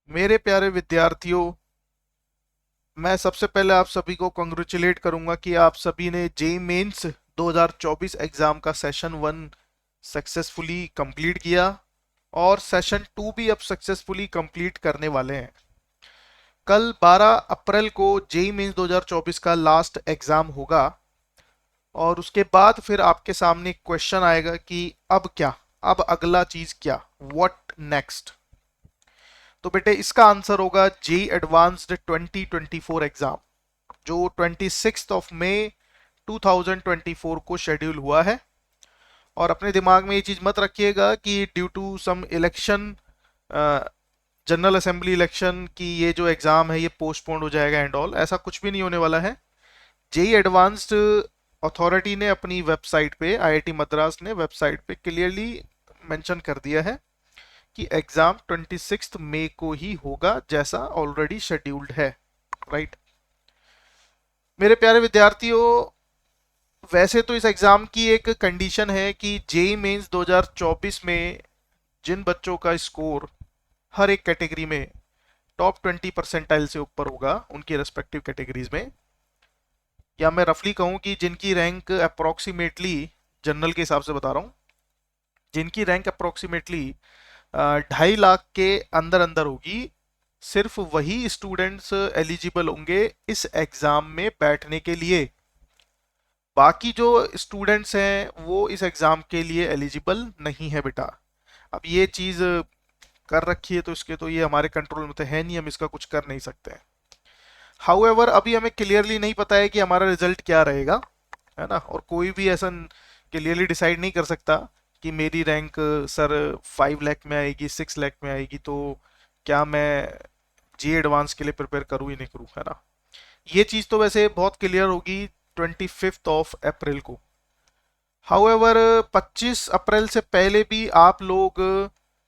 मेरे प्यारे विद्यार्थियों, मैं सबसे पहले आप सभी को कंग्रेचुलेट करूंगा कि आप सभी ने जेई मेंस 2024 एग्जाम का सेशन वन सक्सेसफुली कंप्लीट किया और सेशन टू भी अब सक्सेसफुली कंप्लीट करने वाले हैं। कल 12 अप्रैल को जेई मेंस 2024 का लास्ट एग्जाम होगा और उसके बाद फिर आपके सामने क्वेश्चन आएगा कि अब क्या, अब अगला चीज क्या, व्हाट नेक्स्ट। तो बेटे इसका आंसर होगा जेई एडवांस्ड 2024 एग्जाम, जो 26 मई 2024 को शेड्यूल हुआ है। और अपने दिमाग में ये चीज मत रखिएगा कि due to some election, general assembly election की ये जो एग्जाम है ये पोस्टपोन्ड हो जाएगा एंड ऑल, ऐसा कुछ भी नहीं होने वाला है। जेई एडवांस्ड अथॉरिटी ने अपनी वेबसाइट पे, आईआईटी मद्रास ने वेबसाइट पे क्लियरली मेंशन कर दिया है कि एग्जाम 26 मई को ही होगा, जैसा ऑलरेडी शेड्यूल्ड है। राइट। मेरे प्यारे विद्यार्थियों, वैसे तो इस एग्जाम की एक कंडीशन है कि जेई मेंस 2024 में जिन बच्चों का स्कोर हर एक कैटेगरी में टॉप 20 परसेंटाइल से ऊपर होगा उनकी रेस्पेक्टिव कैटेगरीज में, या मैं रफली कहूं कि जिनकी रैंक अप्रोक्सीमेटली, जनरल के हिसाब से बता रहा हूं, जिनकी रैंक अप्रोक्सीमेटली 2.5 लाख के अंदर अंदर होगी, सिर्फ वही स्टूडेंट्स एलिजिबल होंगे इस एग्जाम में बैठने के लिए। बाकी जो स्टूडेंट्स हैं वो इस एग्जाम के लिए एलिजिबल नहीं है बेटा। अब ये चीज कर रखी है तो इसके तो ये हमारे कंट्रोल में तो है नहीं, हम इसका कुछ कर नहीं सकते हैं। हाउएवर अभी हमें क्लियरली नहीं पता है कि हमारा रिजल्ट क्या रहेगा, है ना। और कोई भी ऐसा क्लियरली डिसाइड नहीं कर सकता कि मेरी रैंक सर 5 लाख में आएगी, 6 लाख में आएगी, तो क्या मैं जी एडवांस के लिए प्रिपेयर करूँ ही नहीं करूँ, है ना। ये चीज़ तो वैसे बहुत क्लियर होगी 25 अप्रैल को। हाउएवर 25 अप्रैल से पहले भी आप लोग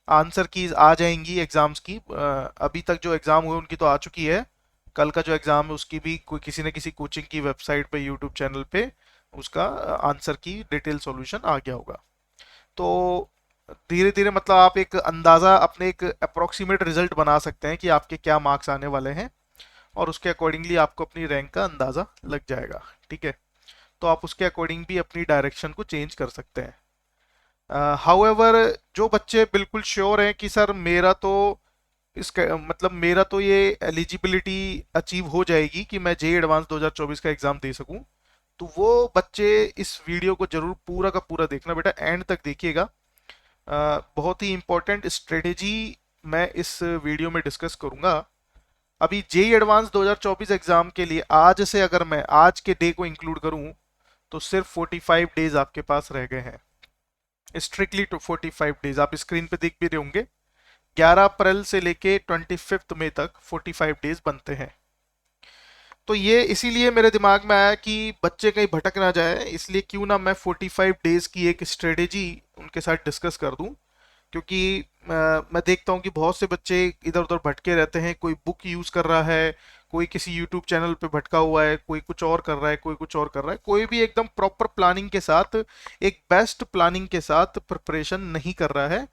आंसर कीज आ जाएंगी एग्जाम्स की। अभी तक जो एग्जाम हुए उनकी तो आ चुकी है। कल का जो एग्जाम है उसकी भी कोई किसी न किसी कोचिंग की वेबसाइट पे, यूट्यूब चैनल पे उसका आंसर की डिटेल सॉल्यूशन आ गया होगा। तो धीरे धीरे मतलब आप एक अंदाजा, अपने एक अप्रोक्सीमेट रिजल्ट बना सकते हैं कि आपके क्या मार्क्स आने वाले हैं, और उसके अकॉर्डिंगली आपको अपनी रैंक का अंदाजा लग जाएगा। ठीक है। तो आप उसके अकॉर्डिंग भी अपनी डायरेक्शन को चेंज कर सकते हैं। हाउएवर जो बच्चे बिल्कुल श्योर हैं कि सर मेरा तो मतलब मेरा तो ये एलिजिबिलिटी अचीव हो जाएगी कि मैं जे एडवांस 2024 का एग्जाम दे सकूं, तो वो बच्चे इस वीडियो को जरूर पूरा का पूरा देखना बेटा, एंड तक देखिएगा। बहुत ही इंपॉर्टेंट स्ट्रेटेजी मैं इस वीडियो में डिस्कस करूंगा। अभी जेई एडवांस 2024 एग्जाम के लिए आज से अगर मैं आज के डे को इंक्लूड करूं तो सिर्फ 45 डेज आपके पास रह गए हैं। स्ट्रिक्टली टू 45 डेज, आप स्क्रीन पे देख भी रहे होंगे। 11 अप्रैल से लेके 25 मई तक 45 डेज बनते हैं। तो ये इसीलिए मेरे दिमाग में आया कि बच्चे कहीं भटक ना जाए, इसलिए क्यों ना मैं 45 डेज की एक स्ट्रेटेजी उनके साथ डिस्कस कर दूं। क्योंकि मैं देखता हूँ कि बहुत से बच्चे इधर उधर भटके रहते हैं, कोई बुक यूज कर रहा है, कोई किसी यूट्यूब चैनल पे भटका हुआ है, कोई कुछ और कर रहा है, कोई कुछ और कर रहा है, कोई भी एकदम प्रॉपर प्लानिंग के साथ, एक बेस्ट प्लानिंग के साथ प्रिपरेशन नहीं कर रहा है।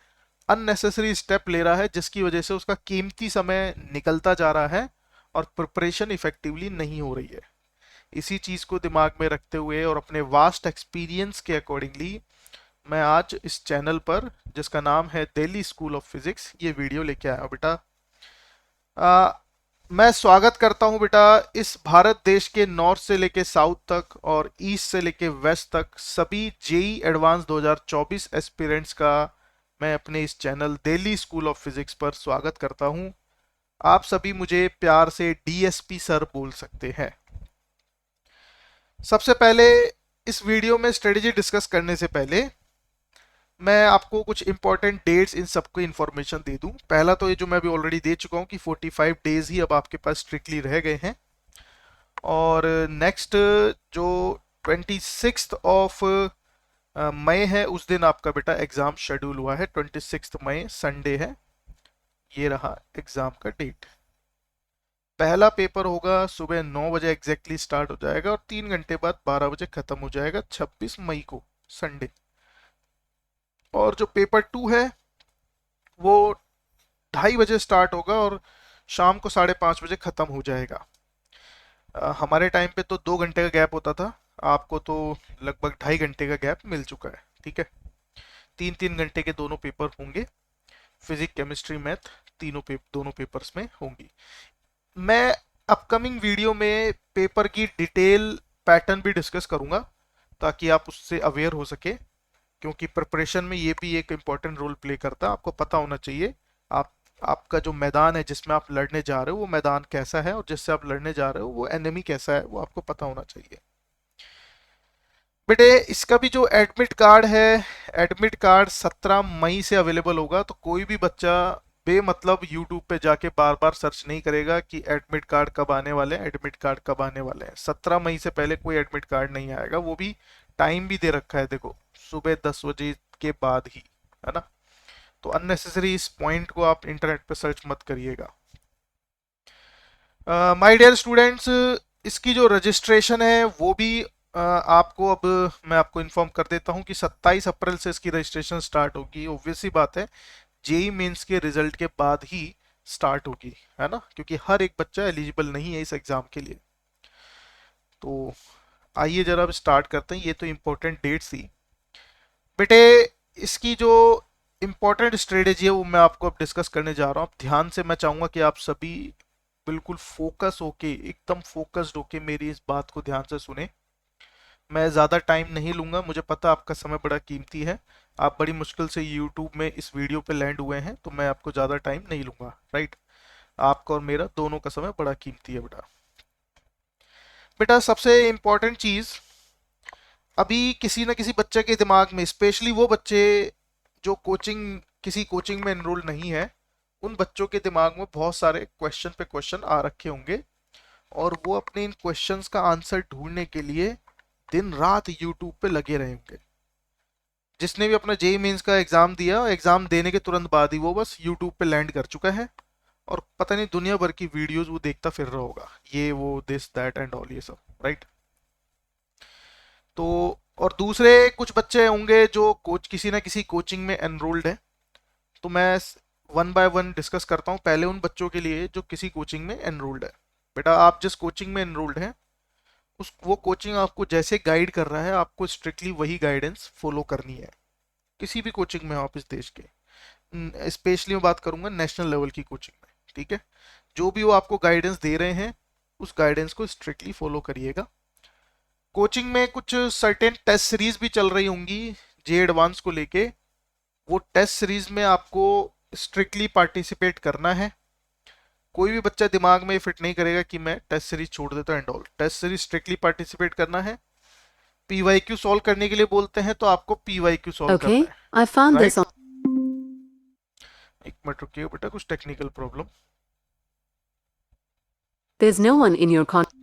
अननेसेसरी स्टेप ले रहा है जिसकी वजह से उसका कीमती समय निकलता जा रहा है और प्रिपरेशन इफेक्टिवली नहीं हो रही है। इसी चीज को दिमाग में रखते हुए और अपने वास्ट एक्सपीरियंस के अकॉर्डिंगली मैं आज इस चैनल पर, जिसका नाम है दिल्ली स्कूल ऑफ फिजिक्स, ये वीडियो लेके आया हूं बेटा। आ, मैं स्वागत करता हूं बेटा इस भारत देश के नॉर्थ से लेके साउथ तक और ईस्ट से लेके वेस्ट तक सभी जेई एडवांस 2024 एस्पिरेंट्स का मैं अपने इस channel Delhi school of physics पर स्वागत करता हूं। आप सभी मुझे प्यार से डीएसपी सर बोल सकते हैं। सबसे पहले इस वीडियो में स्ट्रेटेजी डिस्कस करने से पहले मैं आपको कुछ इंपॉर्टेंट डेट्स इन सबको इन्फॉर्मेशन दे दूं। पहला तो ये जो मैं अभी ऑलरेडी दे चुका हूं कि 45 डेज ही अब आपके पास स्ट्रिक्टली रह गए हैं। और नेक्स्ट जो 26 ऑफ मई है उस दिन आपका बेटा एग्जाम शेड्यूल हुआ है। 26 मई संडे है, ये रहा एग्जाम का डेट। पहला पेपर होगा सुबह 9 बजे एग्जैक्टली स्टार्ट हो जाएगा और 3 घंटे बाद 12 बजे खत्म हो जाएगा, 26 मई को संडे। और जो पेपर टू है वो 2:30 बजे स्टार्ट होगा और शाम को 5:30 बजे ख़त्म हो जाएगा। हमारे टाइम पे तो 2 घंटे का गैप होता था, आपको तो लगभग 2.5 घंटे का गैप मिल चुका है। ठीक है, 3-3 घंटे के दोनों पेपर होंगे, फिजिक्स केमिस्ट्री मैथ दोनों पेपर्स में होंगी। मैं अपकमिंग वीडियो में पेपर की डिटेल पैटर्न भी डिस्कस करूंगा ताकि आप उससे अवेयर हो सके, क्योंकि प्रिपरेशन में ये भी एक इम्पॉर्टेंट रोल प्ले करता है। आपको पता होना चाहिए आप आपका जो मैदान है जिसमें आप लड़ने जा रहे हो वो मैदान कैसा है, और जिससे आप लड़ने जा रहे हो वो एनिमी कैसा है, वो आपको पता होना चाहिए। बेटे इसका भी जो एडमिट कार्ड है, एडमिट कार्ड 17 मई से अवेलेबल होगा, तो कोई भी बच्चा बेमतलब यूट्यूब पे जाके बार बार सर्च नहीं करेगा कि एडमिट कार्ड कब आने वाले हैं, एडमिट कार्ड कब आने वाले हैं। 17 मई से पहले कोई एडमिट कार्ड नहीं आएगा, वो भी टाइम भी दे रखा है, देखो सुबह 10 बजे के बाद ही, है ना। तो अननेसेसरी इस पॉइंट को आप इंटरनेट पे सर्च मत करिएगा। माय डियर स्टूडेंट्स, इसकी जो रजिस्ट्रेशन है वो भी आपको अब मैं आपको इन्फॉर्म कर देता हूँ कि 27 अप्रैल से इसकी रजिस्ट्रेशन स्टार्ट होगी। ऑब्वियस सी बात है, जेई मेंस के रिजल्ट के बाद ही स्टार्ट होगी, है ना, क्योंकि हर एक बच्चा एलिजिबल नहीं है इस एग्जाम के लिए। तो आइए जरा अब स्टार्ट करते हैं, ये तो इम्पोर्टेंट डेट्स थी बेटे। इसकी जो इम्पोर्टेंट स्ट्रेटेजी है वो मैं आपको अब डिस्कस करने जा रहा हूँ। ध्यान से मैं चाहूंगा कि आप सभी बिल्कुल फोकस होके, एकदम फोकस्ड होके मेरी इस बात को ध्यान से सुने। मैं ज़्यादा टाइम नहीं लूंगा, मुझे पता आपका समय बड़ा कीमती है, आप बड़ी मुश्किल से यूट्यूब में इस वीडियो पे लैंड हुए हैं, तो मैं आपको ज़्यादा टाइम नहीं लूंगा। राइट, आपका और मेरा दोनों का समय बड़ा कीमती है बेटा। बेटा सबसे इम्पोर्टेंट चीज़, अभी किसी न किसी बच्चे के दिमाग में, स्पेशली वो बच्चे जो किसी कोचिंग में एनरोल नहीं है, उन बच्चों के दिमाग में बहुत सारे क्वेश्चन पे क्वेश्चन आ रखे होंगे, और वो अपने इन क्वेश्चंस का आंसर ढूंढने के लिए दिन रात यूट्यूब पे लगे रहे होंगे। जिसने भी अपना जेई मेंस का एग्जाम दिया, एग्जाम देने के तुरंत बाद ही वो बस यूट्यूब पे लैंड कर चुका है, और पता नहीं दुनिया भर की वीडियोस वो देखता फिर रहा होगा, ये वो दिस दैट एंड ऑल, ये सब। राइट, तो और दूसरे कुछ बच्चे होंगे जो किसी ना किसी कोचिंग में एनरोल्ड है, तो मैं वन बाय वन डिस्कस करता हूँ। पहले उन बच्चों के लिए जो किसी कोचिंग में एनरोल्ड है। बेटा आप जिस कोचिंग में एनरोल्ड हैं, उस वो कोचिंग आपको जैसे गाइड कर रहा है, आपको स्ट्रिक्टली वही गाइडेंस फॉलो करनी है, किसी भी कोचिंग में हो आप इस देश के। स्पेशली मैं बात करूंगा नेशनल लेवल की कोचिंग में। ठीक है, जो भी वो आपको गाइडेंस दे रहे हैं उस गाइडेंस को स्ट्रिक्टली फॉलो करिएगा। कोचिंग में कुछ सर्टेन टेस्ट सीरीज भी चल रही होंगी जे एडवांस को लेके, वो टेस्ट सीरीज में आपको स्ट्रिक्टली पार्टिसिपेट करना है। कोई भी बच्चा दिमाग में फिट नहीं करेगा कि मैं टेस्ट सीरीज छोड़ देता हूं and all, test series strictly participate करना है। पीवाईक्यू सॉल्व करने के लिए बोलते हैं तो आपको पीवाईक्यू सॉल्व करना Okay, है। I found this right, on. एक मिनट रुकिए बेटा, कुछ technical problem. There's no one in your con.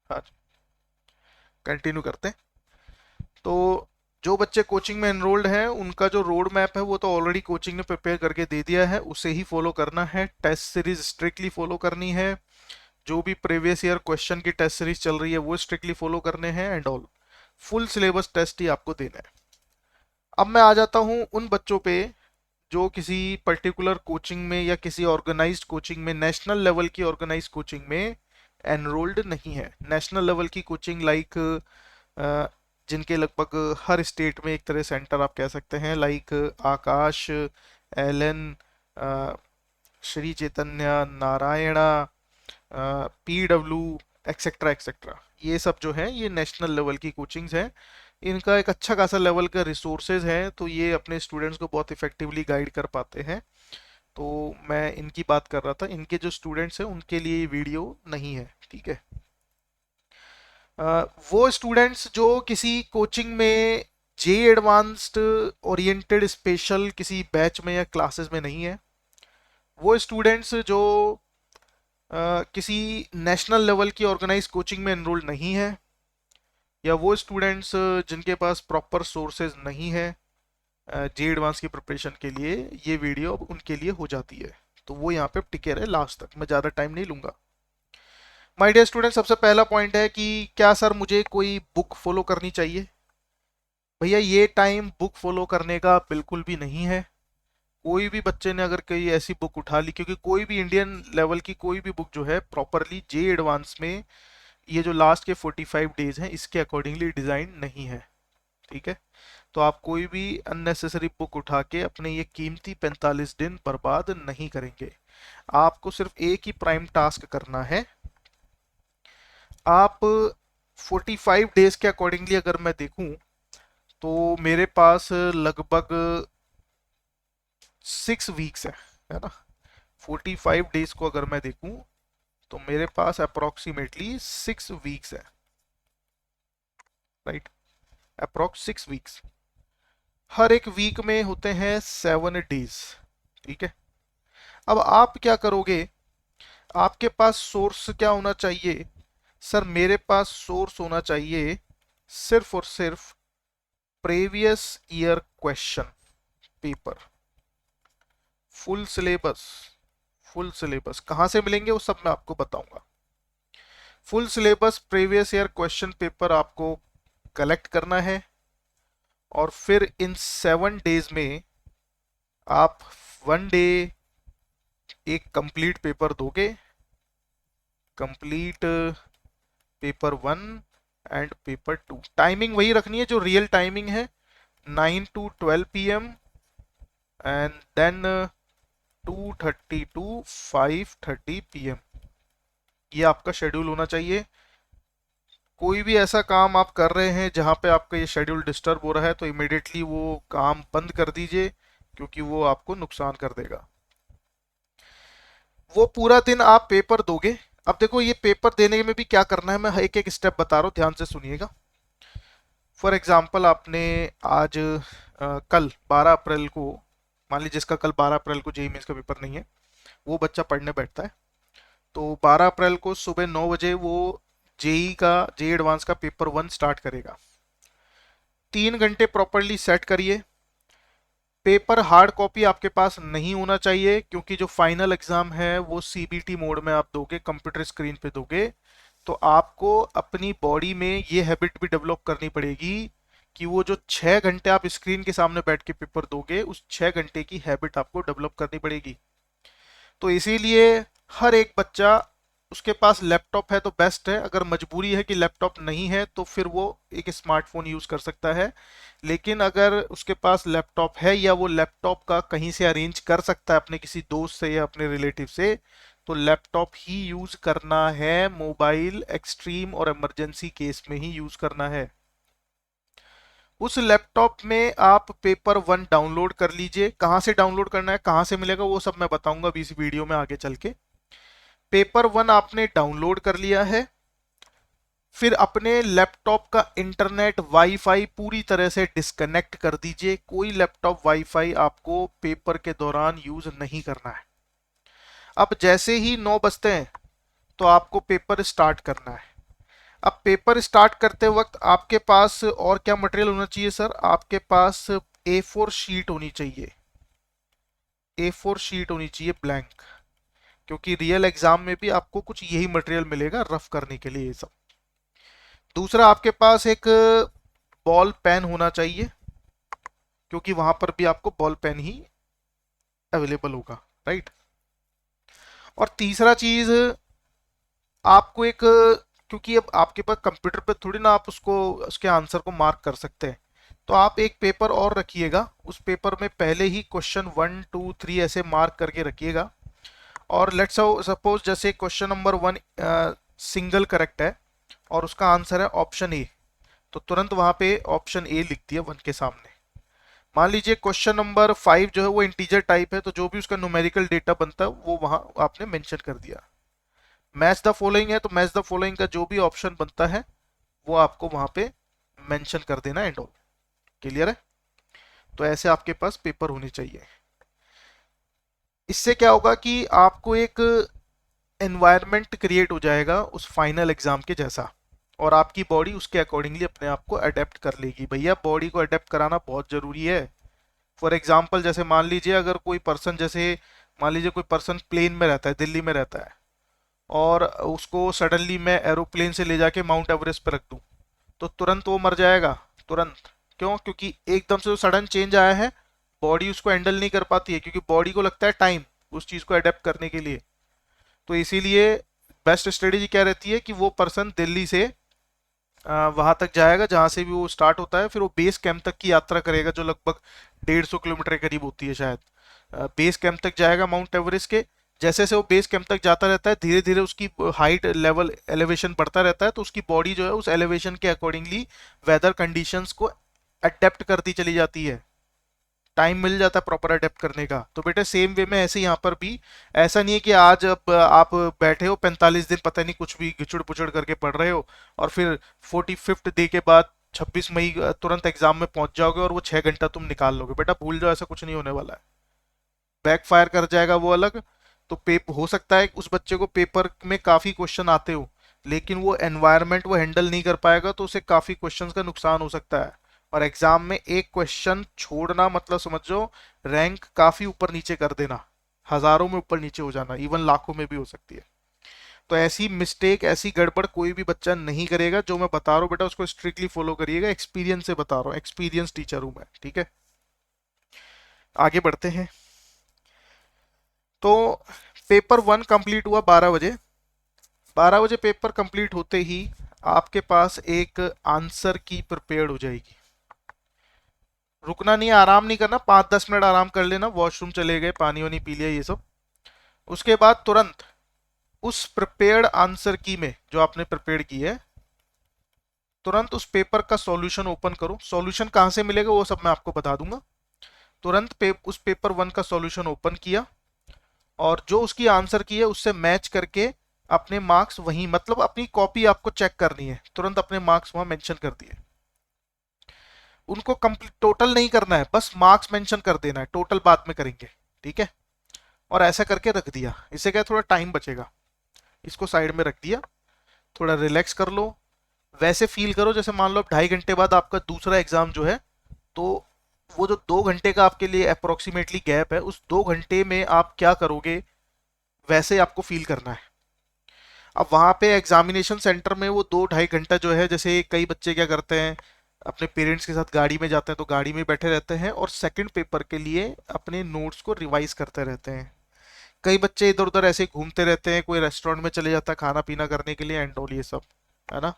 हाँ, कंटिन्यू करते हैं। तो जो बच्चे कोचिंग में एनरोल्ड हैं उनका जो रोड मैप है वो तो ऑलरेडी कोचिंग ने प्रिपेयर करके दे दिया है, उसे ही फॉलो करना है। टेस्ट सीरीज स्ट्रिक्टली फॉलो करनी है, जो भी प्रीवियस ईयर क्वेश्चन की टेस्ट सीरीज चल रही है वो स्ट्रिक्टली फॉलो करने हैं and all. Full syllabus test ही आपको देना है। अब मैं आ जाता हूँ उन बच्चों पे जो किसी पर्टिकुलर कोचिंग में या किसी ऑर्गेनाइज्ड कोचिंग में, नेशनल लेवल की ऑर्गेनाइज्ड कोचिंग में एनरोल्ड नहीं है। नेशनल लेवल की कोचिंग लाइक जिनके लगभग हर स्टेट में एक तरह सेंटर आप कह सकते हैं, लाइक आकाश, Elon, Shri Chaitanya, Narayana, PW, etcetera etcetera, ये सब जो है ये नेशनल लेवल की कोचिंग्स हैं। इनका एक अच्छा खासा लेवल का रिसोर्सेज है, तो ये अपने स्टूडेंट्स को बहुत इफेक्टिवली गाइड कर पाते हैं। तो मैं इनकी बात कर रहा था, इनके जो स्टूडेंट्स हैं उनके लिए ये वीडियो नहीं है। ठीक है, वो स्टूडेंट्स जो किसी कोचिंग में जे एडवांस्ड ओरिएंटेड स्पेशल किसी बैच में या क्लासेस में नहीं है, वो स्टूडेंट्स जो किसी नेशनल लेवल की ऑर्गेनाइज कोचिंग में एनरोल नहीं है, या वो स्टूडेंट्स जिनके पास प्रॉपर सोर्सेज नहीं है जे एडवांस की प्रिपरेशन के लिए, ये वीडियो अब उनके लिए हो जाती है। तो वो यहाँ पे टिके रहे लास्ट तक, मैं ज़्यादा टाइम नहीं लूँगा। माय डियर स्टूडेंट, सबसे पहला पॉइंट है कि क्या सर मुझे कोई बुक फॉलो करनी चाहिए? भैया ये टाइम बुक फॉलो करने का बिल्कुल भी नहीं है। कोई भी बच्चे ने अगर कोई ऐसी बुक उठा ली, क्योंकि कोई भी इंडियन लेवल की कोई भी बुक जो है प्रॉपरली जे एडवांस में ये जो लास्ट के 45 डेज हैं इसके अकॉर्डिंगली डिज़ाइन नहीं है, ठीक है। तो आप कोई भी अननेसेसरी बुक उठा के अपने ये कीमती 45 दिन बर्बाद नहीं करेंगे। आपको सिर्फ एक ही प्राइम टास्क करना है। आप 45 डेज के अकॉर्डिंगली अगर मैं देखूं तो मेरे पास लगभग 6 वीक्स है ना। 45 डेज को अगर मैं देखूं तो मेरे पास अप्रोक्सीमेटली 6 वीक्स है, राइट। अप्रोक्स 6 वीक्स, हर एक वीक में होते हैं 7 डेज, ठीक है। अब आप क्या करोगे, आपके पास सोर्स क्या होना चाहिए सर? मेरे पास सोर्स होना चाहिए सिर्फ और सिर्फ previous year question paper, full syllabus. Full syllabus कहाँ से मिलेंगे वो सब मैं आपको बताऊंगा। Full syllabus previous year question paper आपको कलेक्ट करना है और फिर इन 7 डेज में आप 1 डे एक कंप्लीट पेपर दोगे, complete paper 1 and paper 2। Timing वही रखनी है जो रियल टाइमिंग है, 9 to 12 PM and then 2:30 to 5:30 PM। ये आपका शेड्यूल होना चाहिए। कोई भी ऐसा काम आप कर रहे हैं जहां पे आपका ये शेड्यूल डिस्टर्ब हो रहा है तो इमिडिएटली वो काम बंद कर दीजिए, क्योंकि वो आपको नुकसान कर देगा। वो पूरा दिन आप पेपर दोगे। अब देखो ये पेपर देने में भी क्या करना है, मैं एक एक स्टेप बता रहा हूँ, ध्यान से सुनिएगा। फॉर एग्जाम्पल आपने आज कल 12 अप्रैल को, मान लीजिए जिसका कल 12 अप्रैल को जेईई मेंस का पेपर नहीं है, वो बच्चा पढ़ने बैठता है, तो 12 अप्रैल को सुबह 9 बजे वो जेईई एडवांस का पेपर 1 स्टार्ट करेगा। 3 घंटे प्रॉपरली सेट करिए। पेपर हार्ड कॉपी आपके पास नहीं होना चाहिए, क्योंकि जो फाइनल एग्जाम है वो सीबीटी मोड में आप दोगे, कंप्यूटर स्क्रीन पे दोगे। तो आपको अपनी बॉडी में ये हैबिट भी डेवलप करनी पड़ेगी कि वो जो 6 घंटे आप स्क्रीन के सामने बैठ के पेपर दोगे, उस 6 घंटे की हैबिट आपको डेवलप करनी पड़ेगी। तो इसीलिए हर एक बच्चा, उसके पास लैपटॉप है तो बेस्ट है, अगर मजबूरी है कि लैपटॉप नहीं है तो फिर वो एक स्मार्टफोन यूज कर सकता है। लेकिन अगर उसके पास लैपटॉप है या वो लैपटॉप का कहीं से अरेंज कर सकता है अपने किसी दोस्त से या अपने रिलेटिव से, तो लैपटॉप ही यूज करना है। मोबाइल एक्सट्रीम और इमरजेंसी केस में ही यूज करना है। उस लैपटॉप में आप पेपर 1 डाउनलोड कर लीजिए। कहाँ से डाउनलोड करना है, कहाँ से मिलेगा, वो सब मैं बताऊंगा अभी इस वीडियो में आगे चल के। पेपर 1 आपने डाउनलोड कर लिया है, फिर अपने लैपटॉप का इंटरनेट वाईफाई पूरी तरह से डिस्कनेक्ट कर दीजिए। कोई लैपटॉप वाईफाई आपको पेपर के दौरान यूज नहीं करना है। अब जैसे ही 9 बजते हैं तो आपको पेपर स्टार्ट करना है। अब पेपर स्टार्ट करते वक्त आपके पास और क्या मटेरियल होना चाहिए सर? आपके पास A4 शीट होनी चाहिए। A4 शीट होनी चाहिए ब्लैंक, क्योंकि रियल एग्जाम में भी आपको कुछ यही मटेरियल मिलेगा रफ करने के लिए ये सब। दूसरा, आपके पास एक बॉल पेन होना चाहिए, क्योंकि वहां पर भी आपको बॉल पेन ही अवेलेबल होगा, राइट। और तीसरा चीज, आपको एक, क्योंकि अब आपके पास कंप्यूटर पे थोड़ी ना आप उसको उसके आंसर को मार्क कर सकते हैं, तो आप एक पेपर और रखिएगा। उस पेपर में पहले ही क्वेश्चन 1 2 3 ऐसे मार्क करके रखिएगा। और लेट्स सपोज जैसे क्वेश्चन नंबर 1 सिंगल करेक्ट है और उसका आंसर है ऑप्शन ए, तो तुरंत वहां पे ऑप्शन ए लिख दिया 1 के सामने। मान लीजिए क्वेश्चन नंबर 5 जो है वो इंटीजर टाइप है, तो जो भी उसका न्यूमेरिकल डेटा बनता है वो वहां आपने मेंशन कर दिया। मैच द फॉलोइंग है तो मैच द फॉलोइंग का जो भी ऑप्शन बनता है वो आपको वहां पे मेंशन कर देना एंड ऑल। क्लियर है? तो ऐसे आपके पास पेपर होने चाहिए। इससे क्या होगा कि आपको एक एनवायरनमेंट क्रिएट हो जाएगा उस फाइनल एग्जाम के जैसा, और आपकी बॉडी उसके अकॉर्डिंगली अपने आप को अडेप्ट कर लेगी। भैया बॉडी को अडेप्ट कराना बहुत जरूरी है। फॉर एग्जाम्पल जैसे मान लीजिए अगर कोई पर्सन, जैसे मान लीजिए कोई पर्सन प्लेन में रहता है, दिल्ली में रहता है, और उसको सडनली मैं एरोप्लेन से ले जाके माउंट एवरेस्ट पर रख दूं, तो तुरंत वो मर जाएगा, तुरंत। क्यों? क्योंकि एकदम से जो सडन चेंज आया है बॉडी उसको हैंडल नहीं कर पाती है, क्योंकि बॉडी को लगता है टाइम उस चीज़ को अडेप्ट करने के लिए। तो इसीलिए बेस्ट स्ट्रेटेजी क्या रहती है कि वो पर्सन दिल्ली से वहां तक जाएगा जहां से भी वो स्टार्ट होता है, फिर वो बेस कैंप तक की यात्रा करेगा जो लगभग 150 किलोमीटर के करीब होती है शायद। बेस कैंप तक जाएगा माउंट एवरेस्ट के। जैसे जैसे वो बेस कैंप तक जाता रहता है धीरे धीरे उसकी हाइट लेवल एलिवेशन बढ़ता रहता है, तो उसकी बॉडी जो है उस एलिवेशन के अकॉर्डिंगली वेदर कंडीशंस को अडेप्ट करती चली जाती है, टाइम मिल जाता है प्रॉपर अडेप्ट करने का। तो बेटे सेम वे में ऐसे यहाँ पर भी ऐसा नहीं है कि आज आप बैठे हो 45 दिन पता नहीं कुछ भी घिचुड़ पुचड़ करके पढ़ रहे हो और फिर 45th डे के बाद 26 मई तुरंत एग्जाम में पहुंच जाओगे और वो 6 घंटा तुम निकाल लोगे। बेटा भूल जाओ, ऐसा कुछ नहीं होने वाला है। बैक फायर कर जाएगा वो अलग। तो हो सकता है उस बच्चे को पेपर में काफी क्वेश्चन आते हो, लेकिन वो एनवायरनमेंट वो हैंडल नहीं कर पाएगा, तो उसे काफी क्वेश्चंस का नुकसान हो सकता है। और एग्जाम में एक क्वेश्चन छोड़ना मतलब समझो रैंक काफी ऊपर नीचे कर देना, हजारों में ऊपर नीचे हो जाना, इवन लाखों में भी हो सकती है। तो ऐसी मिस्टेक ऐसी गड़बड़ कोई भी बच्चा नहीं करेगा। जो मैं बता रहा हूँ बेटा उसको स्ट्रिक्टली फॉलो करिएगा, एक्सपीरियंस से बता रहा हूँ, एक्सपीरियंस टीचर हूँ मैं, ठीक है। आगे बढ़ते हैं। तो पेपर 1 कंप्लीट हुआ 12 बजे। 12 बजे पेपर कंप्लीट होते ही आपके पास एक आंसर की प्रिपेयर्ड हो जाएगी। रुकना नहीं है, आराम नहीं करना, 5-10 मिनट आराम कर लेना, वॉशरूम चले गए, पानी वानी पी लिया, ये सब। उसके बाद तुरंत उस प्रिपेयर्ड आंसर की में जो आपने प्रिपेयर की है, तुरंत उस पेपर का सॉल्यूशन ओपन करो। सॉल्यूशन कहाँ से मिलेगा वो सब मैं आपको बता दूंगा। तुरंत उस पेपर 1 का सॉल्यूशन ओपन किया और जो उसकी आंसर की है उससे मैच करके अपने मार्क्स वहीं, मतलब अपनी कॉपी आपको चेक करनी है, तुरंत अपने मार्क्स वहां मेंशन कर दिए। उनको कंप्लीट टोटल नहीं करना है, बस मार्क्स मेंशन कर देना है, टोटल बाद में करेंगे, ठीक है। और ऐसा करके रख दिया, इससे क्या थोड़ा टाइम बचेगा। इसको साइड में रख दिया, थोड़ा रिलैक्स कर लो। वैसे फील करो जैसे मान लो अब 2.5 घंटे बाद आपका दूसरा एग्जाम जो है, तो वो जो 2 घंटे का आपके लिए अप्रोक्सीमेटली गैप है, उस 2 घंटे में आप क्या करोगे वैसे आपको फील करना है। अब वहां पे एग्जामिनेशन सेंटर में वो 2-2.5 घंटा जो है, जैसे कई बच्चे क्या करते हैं अपने पेरेंट्स के साथ गाड़ी में जाते हैं तो गाड़ी में बैठे रहते हैं और सेकंड पेपर के लिए अपने नोट्स को रिवाइज करते रहते हैं। कई बच्चे इधर उधर ऐसे घूमते रहते हैं, कोई रेस्टोरेंट में चले जाता है खाना पीना करने के लिए एंड ऑल ये सब, है ना।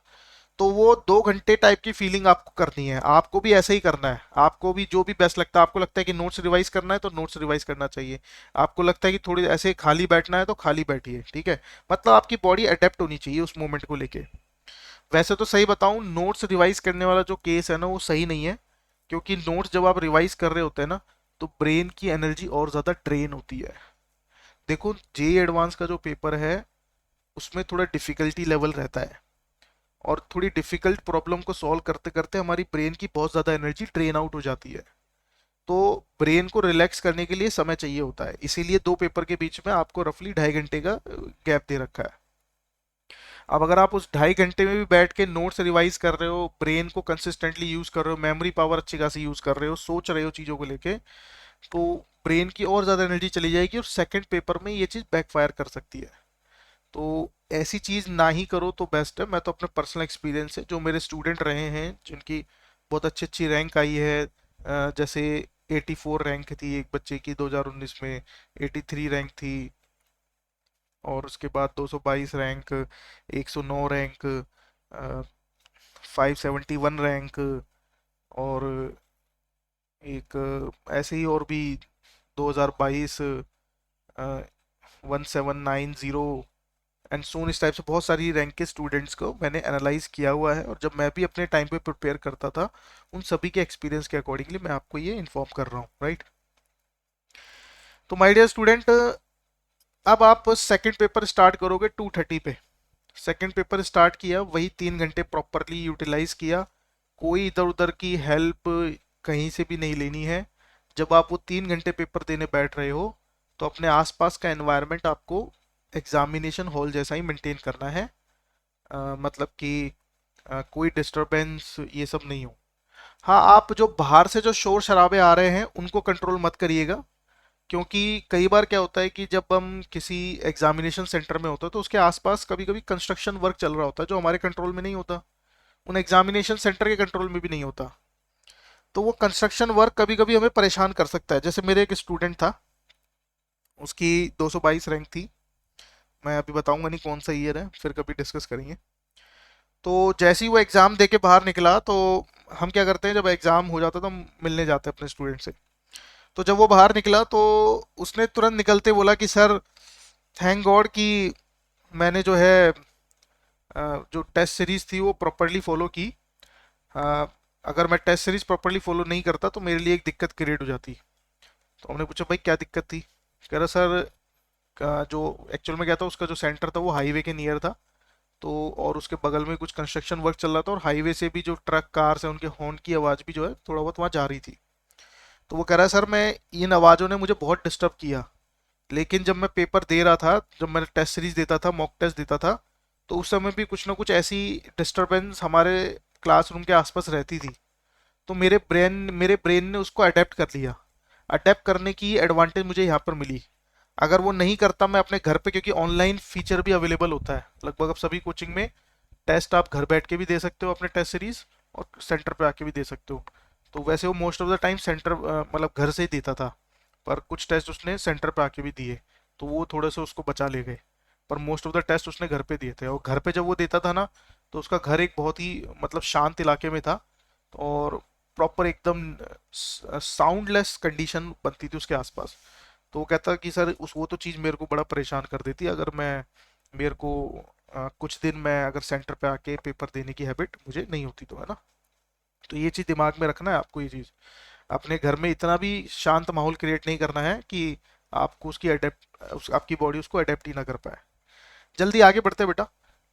तो वो 2 घंटे टाइप की फीलिंग आपको करनी है, आपको भी ऐसा ही करना है। आपको भी जो भी बेस्ट लगता है, आपको लगता है कि नोट्स रिवाइज करना है तो नोट्स रिवाइज करना चाहिए, आपको लगता है कि थोड़ी ऐसे खाली बैठना है तो खाली बैठिए, ठीक है। मतलब आपकी बॉडी अडेप्ट होनी चाहिए उस मोमेंट को लेके। वैसे तो सही बताऊं, नोट्स रिवाइज करने वाला जो केस है ना वो सही नहीं है, क्योंकि नोट्स जब आप रिवाइज कर रहे होते हैं ना तो ब्रेन की एनर्जी और ज़्यादा ड्रेन होती है। देखो जे एडवांस का जो पेपर है उसमें थोड़ा डिफिकल्टी लेवल रहता है, और थोड़ी डिफिकल्ट प्रॉब्लम को सॉल्व करते करते हमारी ब्रेन की बहुत ज़्यादा एनर्जी ड्रेन आउट हो जाती है। तो ब्रेन को रिलैक्स करने के लिए समय चाहिए होता है, इसीलिए 2 पेपर के बीच में आपको रफली 2.5 घंटे का गैप दे रखा है। अब अगर आप उस 2.5 घंटे में भी बैठ के नोट्स रिवाइज कर रहे हो, ब्रेन को कंसिस्टेंटली यूज कर रहे हो, मेमोरी पावर अच्छी खासी यूज कर रहे हो, सोच रहे हो चीज़ों को लेके, तो ब्रेन की और ज़्यादा एनर्जी चली जाएगी और सेकंड पेपर में ये चीज़ बैकफायर कर सकती है। तो ऐसी चीज़ ना ही करो तो बेस्ट है। मैं तो अपने पर्सनल एक्सपीरियंस से जो मेरे स्टूडेंट रहे हैं जिनकी बहुत अच्छी अच्छी रैंक आई है, जैसे 84 रैंक थी एक बच्चे की 2019 में, 83 रैंक थी, और उसके बाद 222 रैंक, 109 रैंक, 571 रैंक, और एक ऐसे ही और भी 2022 1790 एंड सोन, इस टाइप से बहुत सारी रैंक के स्टूडेंट्स को मैंने एनालाइज किया हुआ है, और जब मैं भी अपने टाइम पे प्रिपेयर करता था उन सभी के एक्सपीरियंस के अकॉर्डिंगली मैं आपको ये इन्फॉर्म कर रहा हूँ, राइट। तो माय डियर स्टूडेंट, अब आप सेकंड पेपर स्टार्ट करोगे 2:30 पे। सेकंड पेपर स्टार्ट किया, वही 3 घंटे प्रॉपरली यूटिलाइज किया, कोई इधर उधर की हेल्प कहीं से भी नहीं लेनी है। जब आप वो 3 घंटे पेपर देने बैठ रहे हो तो अपने आसपास का एनवायरनमेंट आपको एग्जामिनेशन हॉल जैसा ही मेंटेन करना है। मतलब कि कोई डिस्टरबेंस ये सब नहीं हो। हाँ, आप जो बाहर से जो शोर शराबे आ रहे हैं उनको कंट्रोल मत करिएगा, क्योंकि कई बार क्या होता है कि जब हम किसी एग्जामिनेशन सेंटर में होते हैं तो उसके आसपास कभी कभी कंस्ट्रक्शन वर्क चल रहा होता है जो हमारे कंट्रोल में नहीं होता, उन एग्जामिनेशन सेंटर के कंट्रोल में भी नहीं होता। तो वो कंस्ट्रक्शन वर्क कभी कभी हमें परेशान कर सकता है। जैसे मेरे एक स्टूडेंट था, उसकी 222 रैंक थी। मैं अभी बताऊंगा नहीं कौन सा ईयर है, फिर कभी डिस्कस करेंगे। तो जैसे ही वो एग्ज़ाम दे के बाहर निकला, तो हम क्या करते हैं, जब एग्ज़ाम हो जाता है तो हम मिलने जाते हैं अपने स्टूडेंट से। तो जब वो बाहर निकला तो उसने तुरंत निकलते बोला कि सर, थैंक गॉड कि मैंने जो है जो टेस्ट सीरीज थी वो प्रॉपरली फॉलो की। अ, अगर मैं टेस्ट सीरीज प्रॉपरली फॉलो नहीं करता तो मेरे लिए एक दिक्कत क्रिएट हो जाती। तो हमने पूछा भाई क्या दिक्कत थी। कह रहा सर, जो एक्चुअल में क्या था, उसका जो सेंटर था वो हाईवे के नियर था। तो और उसके बगल में कुछ कंस्ट्रक्शन वर्क चल रहा था, और हाईवे से भी जो ट्रक कार है उनके हॉर्न की आवाज़ भी जो है थोड़ा बहुत वहाँ जा रही थी। तो वो कह रहा है सर, मैं इन आवाज़ों ने मुझे बहुत डिस्टर्ब किया, लेकिन जब मैं पेपर दे रहा था, जब मैं टेस्ट सीरीज देता था, मॉक टेस्ट देता था, तो उस समय भी कुछ ना कुछ ऐसी डिस्टरबेंस हमारे क्लासरूम के आसपास रहती थी। तो मेरे ब्रेन ने उसको अडेप्ट कर लिया। अडेप्ट करने की एडवांटेज मुझे यहाँ पर मिली। अगर वो नहीं करता मैं अपने घर पे, क्योंकि ऑनलाइन फीचर भी अवेलेबल होता है लगभग अब सभी कोचिंग में, टेस्ट आप घर बैठ के भी दे सकते हो अपने टेस्ट सीरीज, और सेंटर पे आके भी दे सकते हो। तो वैसे वो most of the time centre मतलब घर से ही देता था, पर कुछ टेस्ट उसने सेंटर पे आके भी दिए, तो वो थोड़े से उसको बचा ले गए। पर मोस्ट ऑफ द टेस्ट उसने घर पे दिए थे, और घर पे जब वो देता था ना, तो उसका घर एक बहुत ही मतलब शांत इलाके में था, और प्रॉपर एकदम साउंडलेस कंडीशन बनती थी उसके आसपास। तो वो कहता कि सर उस वो तो चीज़ मेरे को बड़ा परेशान कर देती अगर मैं मेरे को कुछ दिन मैं अगर सेंटर पे आके पेपर देने की हैबिट मुझे नहीं होती तो, है ना। तो ये चीज़ दिमाग में रखना है आपको। ये चीज़ अपने घर में इतना भी शांत माहौल क्रिएट नहीं करना है कि आपको उसकी आपकी बॉडी उसको अडेप्ट ही ना कर पाए। जल्दी आगे बढ़ते हैं बेटा।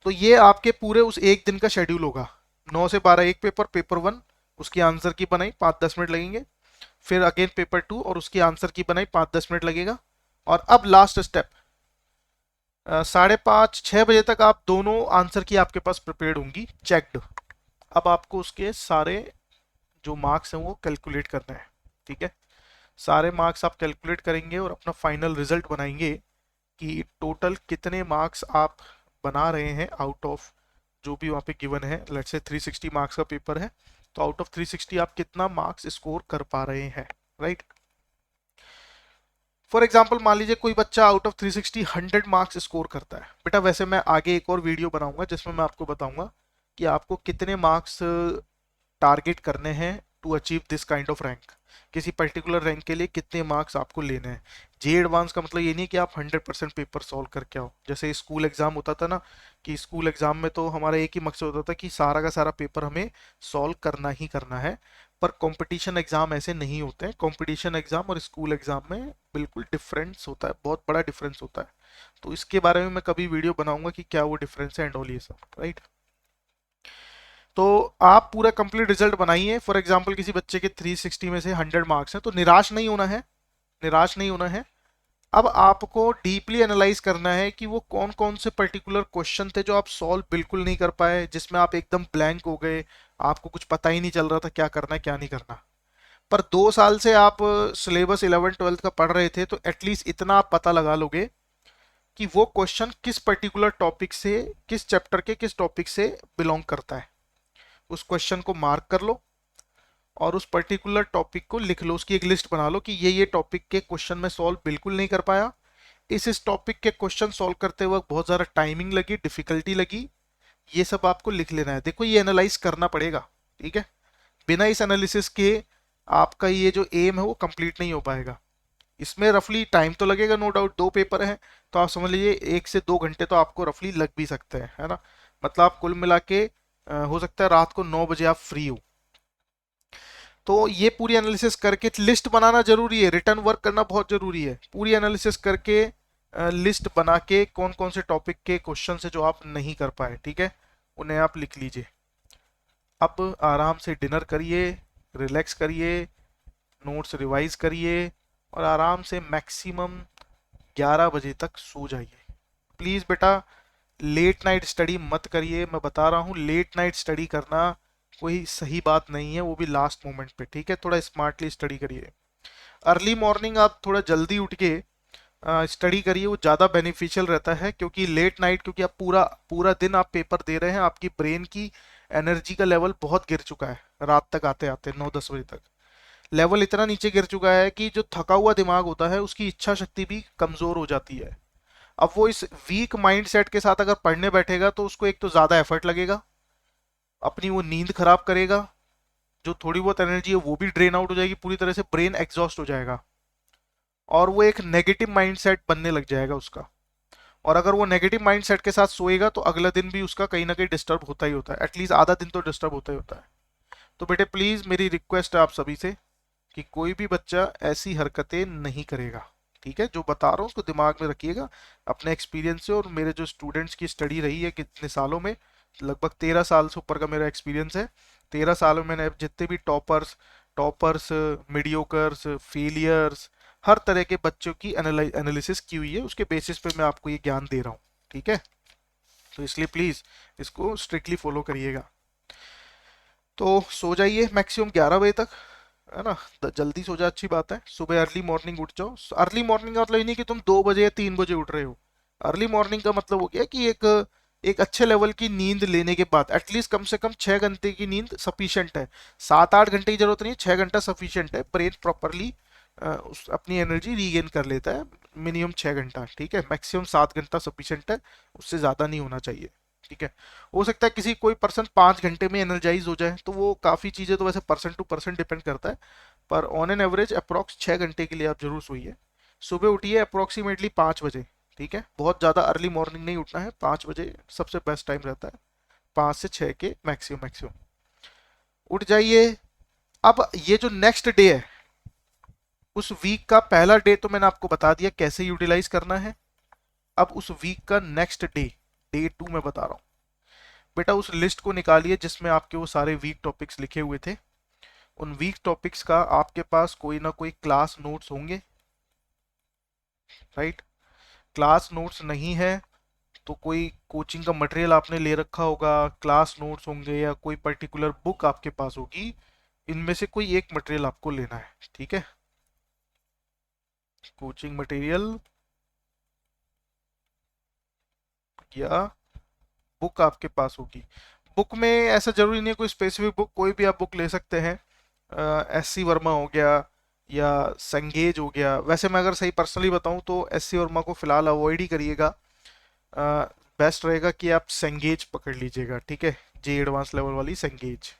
तो ये आपके पूरे उस एक दिन का शेड्यूल होगा। 9 से 12 एक पेपर, पेपर वन, उसकी आंसर की बनाई 5-10 मिनट लगेंगे। फिर अगेन पेपर टू, और उसकी आंसर की बनाई 5-10 मिनट लगेगा। और अब लास्ट स्टेप, 5:30-6 बजे तक आप दोनों आंसर की आपके पास प्रिपेयर्ड होंगी, चेक्ड। अब आपको उसके सारे जो मार्क्स हैं वो कैलकुलेट करना है। ठीक है, सारे मार्क्स आप कैलकुलेट करेंगे और अपना फाइनल रिजल्ट बनाएंगे कि टोटल कितने मार्क्स आप बना रहे हैं आउट ऑफ जो भी वहाँ पे गिवन है। लेट्स से 360 मार्क्स का पेपर है, तो आउट ऑफ 360 आप कितना मार्क्स स्कोर कर पा रहे हैं, राइट। फॉर एग्जाम्पल मान लीजिए कोई बच्चा आउट ऑफ 360 100 मार्क्स स्कोर करता है। बेटा वैसे मैं आगे एक और वीडियो बनाऊंगा जिसमें मैं आपको बताऊंगा कि आपको कितने मार्क्स टारगेट करने हैं to achieve this kind of rank. किसी पर्टिकुलर रैंक के लिए कितने मार्क्स आपको लेने हैं। जे एडवांस का मतलब ये नहीं कि आप 100% पेपर सॉल्व करके आओ। जैसे स्कूल एग्जाम होता था ना, कि स्कूल एग्जाम में तो हमारा एक ही मकसद होता था कि सारा का सारा पेपर हमें सॉल्व करना ही करना है। पर कंपटीशन एग्जाम ऐसे नहीं होते हैं। कंपटीशन एग्जाम और स्कूल एग्जाम में बिल्कुल डिफरेंस होता है, बहुत बड़ा डिफरेंस होता है। तो इसके बारे में मैं कभी वीडियो बनाऊंगा कि क्या वो डिफरेंस है एंड ऑल ये सब, राइट। तो आप पूरा कंप्लीट रिजल्ट बनाइए। फॉर एग्जांपल किसी बच्चे के 360 में से 100 मार्क्स हैं, तो निराश नहीं होना है, निराश नहीं होना है। अब आपको डीपली एनालाइज करना है कि वो कौन कौन से पर्टिकुलर क्वेश्चन थे जो आप सॉल्व बिल्कुल नहीं कर पाए, जिसमें आप एकदम ब्लैंक हो गए, आपको कुछ पता ही नहीं चल रहा था क्या करना है क्या नहीं करना। पर 2 साल से आप सिलेबस 11th-12th का पढ़ रहे थे, तो एटलीस्ट इतना आप पता लगा लोगे कि वो क्वेश्चन किस पर्टिकुलर टॉपिक से, किस चैप्टर के किस टॉपिक से बिलोंग करता है। उस क्वेश्चन को मार्क कर लो और उस पर्टिकुलर टॉपिक को लिख लो, उसकी एक लिस्ट बना लो कि ये टॉपिक के क्वेश्चन मैं सॉल्व बिल्कुल नहीं कर पाया। इस टॉपिक के क्वेश्चन सॉल्व करते वक्त बहुत ज़्यादा टाइमिंग लगी, डिफिकल्टी लगी। ये सब आपको लिख लेना है। देखो ये एनालाइज करना पड़ेगा, ठीक है। बिना इस एनालिसिस के आपका ये जो एम है वो कंप्लीट नहीं हो पाएगा। इसमें रफली टाइम तो लगेगा, नो डाउट, 2 पेपर हैं, तो आप समझ लीजिए 1 से 2 घंटे तो आपको रफली लग भी सकते हैं, है ना। मतलब आप कुल मिला के हो सकता है रात को 9 बजे आप फ्री हो। तो ये पूरी एनालिसिस करके लिस्ट बनाना जरूरी है, रिटर्न वर्क करना बहुत जरूरी है। पूरी एनालिसिस करके लिस्ट बना के कौन कौन से टॉपिक के क्वेश्चन है जो आप नहीं कर पाए, ठीक है, उन्हें आप लिख लीजिए। अब आराम से डिनर करिए, रिलैक्स करिए, नोट्स रिवाइज करिए, और आराम से मैक्सिमम 11 बजे तक सो जाइए। प्लीज़ बेटा लेट नाइट स्टडी मत करिए। मैं बता रहा हूँ लेट नाइट स्टडी करना कोई सही बात नहीं है, वो भी लास्ट मोमेंट पे, ठीक है। थोड़ा स्मार्टली स्टडी करिए। अर्ली मॉर्निंग आप थोड़ा जल्दी उठ के स्टडी करिए, वो ज़्यादा बेनिफिशियल रहता है। क्योंकि लेट नाइट, क्योंकि आप पूरा पूरा दिन आप पेपर दे रहे हैं, आपकी ब्रेन की एनर्जी का लेवल बहुत गिर चुका है रात तक आते आते 9-10 बजे तक। लेवल इतना नीचे गिर चुका है कि जो थका हुआ दिमाग होता है उसकी इच्छा शक्ति भी कमजोर हो जाती है। अब वो इस वीक माइंड सेट के साथ अगर पढ़ने बैठेगा तो उसको एक तो ज्यादा एफर्ट लगेगा, अपनी वो नींद खराब करेगा, जो थोड़ी बहुत एनर्जी है वो भी ड्रेन आउट हो जाएगी, पूरी तरह से ब्रेन एग्जॉस्ट हो जाएगा और वो एक नेगेटिव माइंडसेट बनने लग जाएगा उसका। और अगर वो नेगेटिव माइंडसेट के साथ सोएगा तो अगला दिन भी उसका कहीं ना कहीं डिस्टर्ब होता ही होता है, एटलीस्ट आधा दिन तो डिस्टर्ब होता ही होता है। तो बेटे प्लीज मेरी रिक्वेस्ट है आप सभी से कि कोई भी बच्चा ऐसी हरकतें नहीं करेगा, ठीक है? जो बता रहा हूँ उसको दिमाग में रखिएगा अपने एक्सपीरियंस से। और मेरे जो स्टूडेंट्स की स्टडी रही है कितने सालों में, लगभग 13 साल से ऊपर का मेरा एक्सपीरियंस है। 13 सालों में मैंने जितने भी टॉपर्स टॉपर्स मीडियोकर्स फेलियर्स हर तरह के बच्चों की एनालिसिस की हुई है, उसके बेसिस पे मैं आपको ये ज्ञान दे रहा हूँ, ठीक है? तो इसलिए प्लीज इसको स्ट्रिक्टली फॉलो करिएगा। तो सो जाइए मैक्सिमम 11 बजे तक, है ना? जल्दी सो जा, अच्छी बात है। सुबह अर्ली मॉर्निंग उठ जाओ। अर्ली मॉर्निंग का मतलब ये नहीं कि तुम 2 बजे या 3 बजे उठ रहे हो। अर्ली मॉर्निंग का मतलब हो गया कि एक एक अच्छे लेवल की नींद लेने के बाद एटलीस्ट कम से कम 6 घंटे की नींद सफिशिएंट है। 7-8 घंटे की जरूरत नहीं है, 6 घंटा सफिशिएंट है। ब्रेन प्रॉपरली अपनी एनर्जी रीगेन कर लेता है। मिनिमम 6 घंटा, ठीक है? मैक्सिमम 7 घंटा सफिशिएंट है, उससे ज़्यादा नहीं होना चाहिए, ठीक है? हो सकता है किसी कोई पर्सन 5 घंटे में एनर्जाइज हो जाए, तो वो काफ़ी चीज़ें तो वैसे पर्सन टू पर्सन डिपेंड करता है, पर ऑन एन एवरेज अप्रॉक्स 6 घंटे के लिए आप जरूर सोइए। सुबह उठिए अप्रोक्सीमेटली 5 बजे, ठीक है? बहुत ज़्यादा अर्ली मॉर्निंग नहीं उठना है, 5 बजे सबसे बेस्ट टाइम रहता है, 5 से 6 के मैक्सिमम मैक्सिमम उठ जाइए। अब ये जो नेक्स्ट डे है, उस वीक का पहला डे तो मैंने आपको बता दिया कैसे यूटिलाइज करना है। अब उस वीक का नेक्स्ट डे, डे 2 मैं बता रहा हूँ। बेटा उस लिस्ट को निकालिए जिसमें आपके वो सारे वीक टॉपिक्स लिखे हुए थे। उन वीक टॉपिक्स का आपके पास कोई ना कोई क्लास नोट्स होंगे, राइट? क्लास नोट्स नहीं है तो कोई कोचिंग का मटेरियल आपने ले रखा होगा, क्लास नोट्स होंगे या कोई पर्टिकुलर बुक आपके पास होगी। इनमें से कोई एक मटेरियल आपको लेना है, ठीक है? कोचिंग मटेरियल या बुक आपके पास होगी। बुक में ऐसा जरूरी नहीं है कोई स्पेसिफिक बुक, कोई भी आप बुक ले सकते हैं। एस सी वर्मा हो गया या संगेज हो गया। वैसे मैं अगर सही पर्सनली बताऊं तो एस सी वर्मा को फिलहाल अवॉइड ही करिएगा। बेस्ट रहेगा कि आप संगेज पकड़ लीजिएगा, ठीक है? जे एडवांस लेवल वाली संगेज।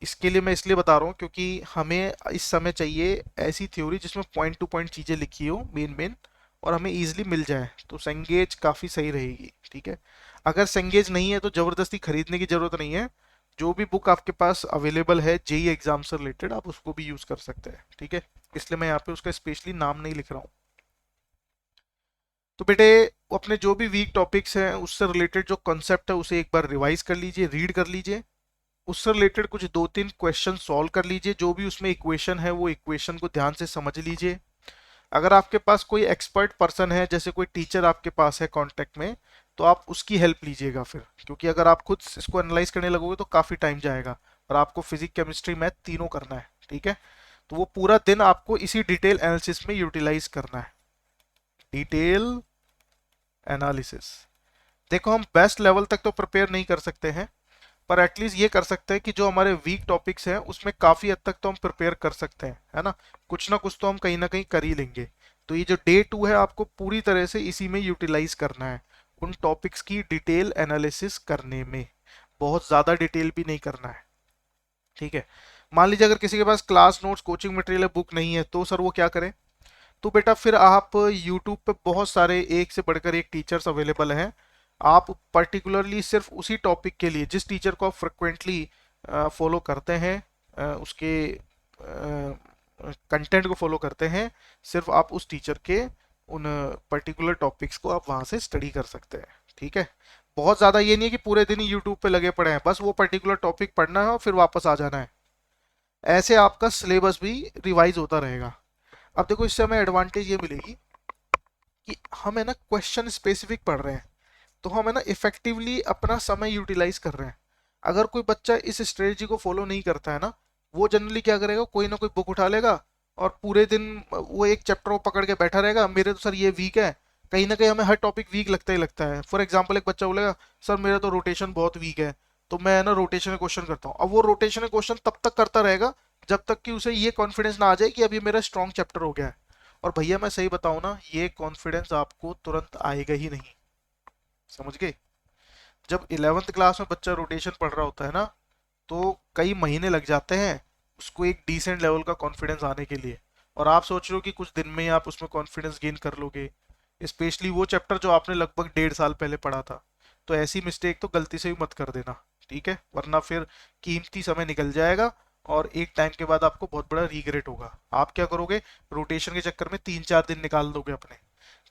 इसके लिए मैं इसलिए बता रहा हूँ क्योंकि हमें इस समय चाहिए ऐसी थ्योरी जिसमें पॉइंट टू पॉइंट चीज़ें लिखी हो मेन मेन, और हमें इजीली मिल जाए, तो संगेज काफ़ी सही रहेगी, ठीक है? अगर संगेज नहीं है तो ज़बरदस्ती खरीदने की ज़रूरत नहीं है। जो भी बुक आपके पास अवेलेबल है जेई एग्जाम से रिलेटेड आप उसको भी यूज़ कर सकते हैं, ठीक है? इसलिए मैं यहाँ पे उसका स्पेशली नाम नहीं लिख रहा हूँ। तो बेटे अपने जो भी वीक टॉपिक्स हैं उससे रिलेटेड जो कॉन्सेप्ट है उसे एक बार रिवाइज कर लीजिए, रीड कर लीजिए। उससे रिलेटेड कुछ 2-3 क्वेश्चन सॉल्व कर लीजिए, जो भी उसमें इक्वेशन है वो इक्वेशन को ध्यान से समझ लीजिए। अगर आपके पास कोई एक्सपर्ट पर्सन है, जैसे कोई टीचर आपके पास है कांटेक्ट में, तो आप उसकी हेल्प लीजिएगा फिर, क्योंकि अगर आप खुद इसको एनालाइज करने लगोगे तो काफ़ी टाइम जाएगा और आपको फिजिक्स केमिस्ट्री मैथ तीनों करना है, ठीक है? तो वो पूरा दिन आपको इसी डिटेल एनालिसिस में यूटिलाइज करना है, डिटेल एनालिसिस। देखो हम बेस्ट लेवल तक तो प्रिपेयर नहीं कर सकते हैं, पर एटलीस्ट ये कर सकते हैं कि जो हमारे वीक टॉपिक्स हैं उसमें काफ़ी हद तक तो हम प्रिपेयर कर सकते हैं, है ना? कुछ ना कुछ तो हम कहीं ना कहीं कर ही लेंगे। तो ये जो डे 2 है आपको पूरी तरह से इसी में यूटिलाइज करना है, उन टॉपिक्स की डिटेल एनालिसिस करने में। बहुत ज़्यादा डिटेल भी नहीं करना है, ठीक है? मान लीजिए अगर किसी के पास class notes coaching material book नहीं है तो सर वो क्या करे? तो बेटा फिर आप यूट्यूब पे बहुत सारे एक से बढ़कर एक टीचर्स अवेलेबल हैं। आप पर्टिकुलरली सिर्फ उसी टॉपिक के लिए जिस टीचर को आप फ्रिक्वेंटली फॉलो करते हैं, उसके कंटेंट को फॉलो करते हैं, सिर्फ आप उस टीचर के उन पर्टिकुलर टॉपिक्स को आप वहाँ से स्टडी कर सकते हैं, ठीक है? बहुत ज़्यादा ये नहीं है कि पूरे दिन ही यूट्यूब पे लगे पड़े हैं, बस वो पर्टिकुलर टॉपिक पढ़ना है और फिर वापस आ जाना है। ऐसे आपका सिलेबस भी रिवाइज होता रहेगा। अब देखो इससे हमें एडवांटेज ये मिलेगी कि हम है ना क्वेश्चन स्पेसिफिक पढ़ रहे हैं, तो हम है ना इफेक्टिवली अपना समय यूटिलाइज कर रहे हैं। अगर कोई बच्चा इस स्ट्रेटजी को फॉलो नहीं करता है ना, वो जनरली क्या करेगा, कोई ना कोई बुक उठा लेगा और पूरे दिन वो एक चैप्टर को पकड़ के बैठा रहेगा। मेरे तो सर ये वीक है, कहीं ना कहीं हमें हर टॉपिक वीक लगता ही लगता है। फॉर एग्जाम्पल एक बच्चा बोलेगा सर मेरा तो रोटेशन बहुत वीक है, तो मैं ना रोटेशन क्वेश्चन करता हूँ। अब वो रोटेशन क्वेश्चन तब तक करता रहेगा जब तक कि उसे ये कॉन्फिडेंस ना आ जाए कि अब ये मेरा स्ट्रॉन्ग चैप्टर हो गया है। और भैया मैं सही बताऊं ना, ये कॉन्फिडेंस आपको तुरंत आएगा ही नहीं। समझ गए? जब 11th क्लास में बच्चा रोटेशन पढ़ रहा होता है ना, तो कई महीने लग जाते हैं उसको एक डिसेंट लेवल का कॉन्फिडेंस आने के लिए। और आप सोच रहे हो कि कुछ दिन में ही आप उसमें कॉन्फिडेंस गेन कर लोगे, स्पेशली वो चैप्टर जो आपने लगभग 1.5 साल पहले पढ़ा था। तो ऐसी मिस्टेक तो गलती से भी मत कर देना, ठीक है? वरना फिर कीमती समय निकल जाएगा और एक टाइम के बाद आपको बहुत बड़ा रिग्रेट होगा। आप क्या करोगे, रोटेशन के चक्कर में 3-4 दिन निकाल दोगे अपने,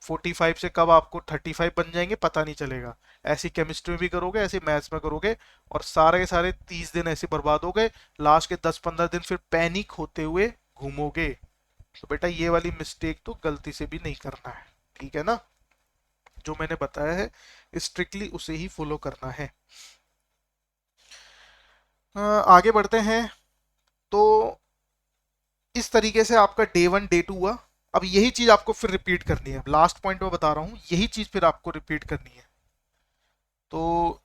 45 से कब आपको 35 बन जाएंगे पता नहीं चलेगा। ऐसी केमिस्ट्री में भी करोगे, ऐसे मैथ्स में करोगे, और सारे के सारे 30 दिन ऐसे बर्बाद हो गए। लास्ट के 10-15 दिन फिर पैनिक होते हुए घूमोगे। तो बेटा ये वाली मिस्टेक तो गलती से भी नहीं करना है, ठीक है ना? जो मैंने बताया है स्ट्रिक्टली उसे ही फॉलो करना है। आगे बढ़ते हैं। तो इस तरीके से आपका डे 1 डे 2 हुआ। अब यही चीज आपको फिर रिपीट करनी है, लास्ट पॉइंट में बता रहा हूं, यही चीज फिर आपको रिपीट करनी है। तो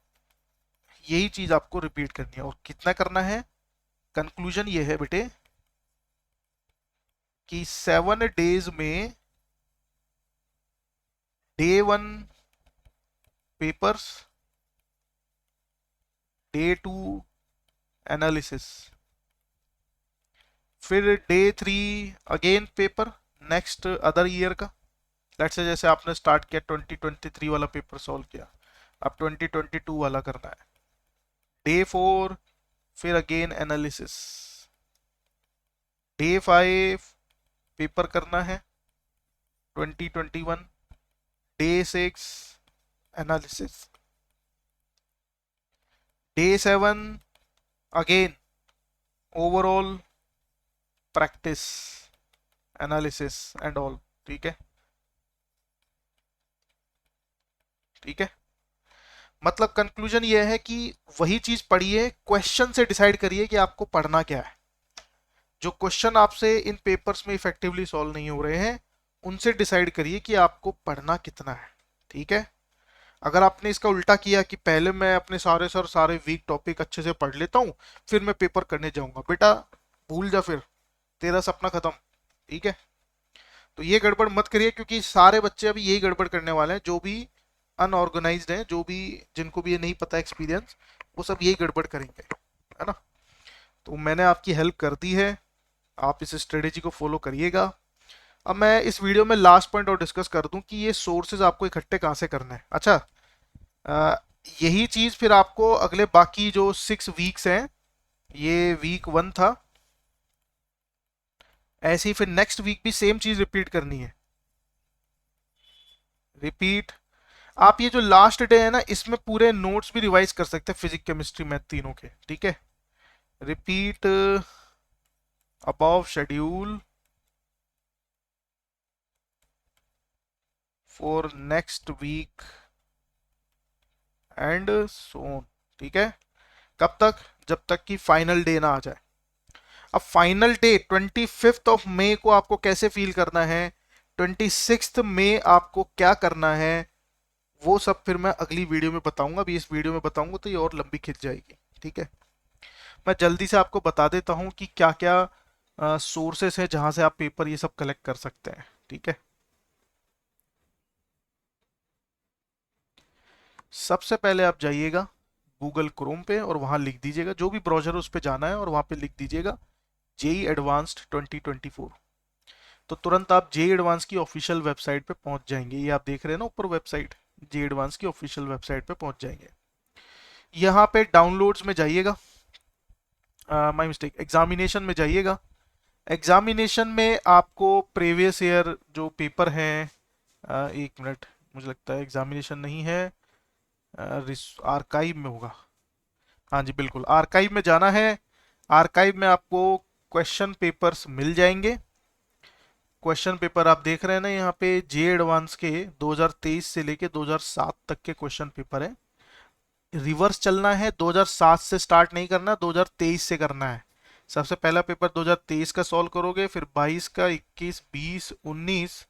यही चीज आपको रिपीट करनी है, और कितना करना है? कंक्लूजन ये है बेटे कि 7 डेज में डे 1 पेपर्स, डे 2 एनालिसिस, फिर day 3 again paper next other year का। लेट्स से जैसे आपने स्टार्ट किया 2023 वाला पेपर सॉल्व किया, अब 2022 वाला करना है। डे 4 फिर अगेन एनालिसिस, डे 5 पेपर करना है 2021, day 6 analysis, day 7 again overall practice analysis and all. ठीक है, ठीक है। मतलब कंक्लूजन ये है कि वही चीज पढ़िए, क्वेश्चन से डिसाइड करिए कि आपको पढ़ना क्या है। जो क्वेश्चन आपसे इन पेपर्स में इफेक्टिवली सॉल्व नहीं हो रहे हैं, उनसे डिसाइड करिए कि आपको पढ़ना कितना है। ठीक है? अगर आपने इसका उल्टा किया कि पहले मैं अपने सारे वीक टॉपिक अच्छे से पढ़ लेता हूं, फिर मैं पेपर करने जाऊंगा, बेटा भूल जा, फिर तेरा सपना खत्म। ठीक है? तो ये गड़बड़ मत करिए, क्योंकि सारे बच्चे अभी यही गड़बड़ करने वाले हैं, जो भी अनऑर्गेनाइज्ड हैं, जो भी जिनको भी ये नहीं पता एक्सपीरियंस, वो सब यही गड़बड़ करेंगे, है ना? तो मैंने आपकी हेल्प कर दी है, आप इस स्ट्रेटेजी को फॉलो करिएगा। अब मैं इस वीडियो में लास्ट पॉइंट और डिस्कस कर दूं कि ये सोर्सेज आपको इकट्ठे कहाँ से करने हैं। अच्छा, यही चीज फिर आपको अगले बाकी जो 6 वीक्स हैं, ये वीक 1 था, ऐसे ही फिर नेक्स्ट वीक भी सेम चीज रिपीट करनी है। रिपीट। आप ये जो लास्ट डे है ना, इसमें पूरे नोट्स भी रिवाइज कर सकते हैं, फिजिक्स केमिस्ट्री मैथ तीनों के। ठीक है? Repeat above schedule for next week and so on. ठीक है? कब तक? जब तक कि फाइनल डे ना आ जाए। अब फाइनल डे 25 मई को आपको कैसे फील करना है, 26 मई आपको क्या करना है, वो सब फिर मैं अगली वीडियो में बताऊंगा। अभी इस वीडियो में बताऊंगा तो ये और लंबी खिंच जाएगी। ठीक है? मैं जल्दी से आपको बता देता हूं कि क्या क्या सोर्सेस है जहां से आप पेपर ये सब कलेक्ट कर सकते हैं। ठीक है? सबसे पहले आप जाइएगा गूगल क्रोम पे और वहां लिख दीजिएगा, जो भी ब्राउजर उस पे जाना है, और वहां पे लिख दीजिएगा जेई एडवांस्ड 2024। तो तुरंत आप जेई एडवांस की ऑफिशियल वेबसाइट पे पहुंच जाएंगे। ये आप देख रहे हैं ना ऊपर वेबसाइट, जेई एडवांस की ऑफिशियल वेबसाइट पे पहुंच जाएंगे। यहाँ पे डाउनलोड्स में जाइएगा, माय मिस्टेक, एग्जामिनेशन में जाइएगा। एग्जामिनेशन में आपको प्रीवियस ईयर जो पेपर हैं, एक मिनट, मुझे लगता है एग्जामिनेशन नहीं है, आर्काइव में होगा। हाँ जी बिल्कुल, आर्काइव में जाना है। आर्काइव में आपको क्वेश्चन पेपर्स मिल जाएंगे। क्वेश्चन पेपर आप देख रहे हैं ना यहाँ पे, जे एडवांस के 2023 से लेके 2007 तक के क्वेश्चन पेपर है। रिवर्स चलना है, 2007 से स्टार्ट नहीं करना, 2023 से करना है। सबसे पहला पेपर 2023 का सॉल्व करोगे, फिर 22 का, 21, 20, 19,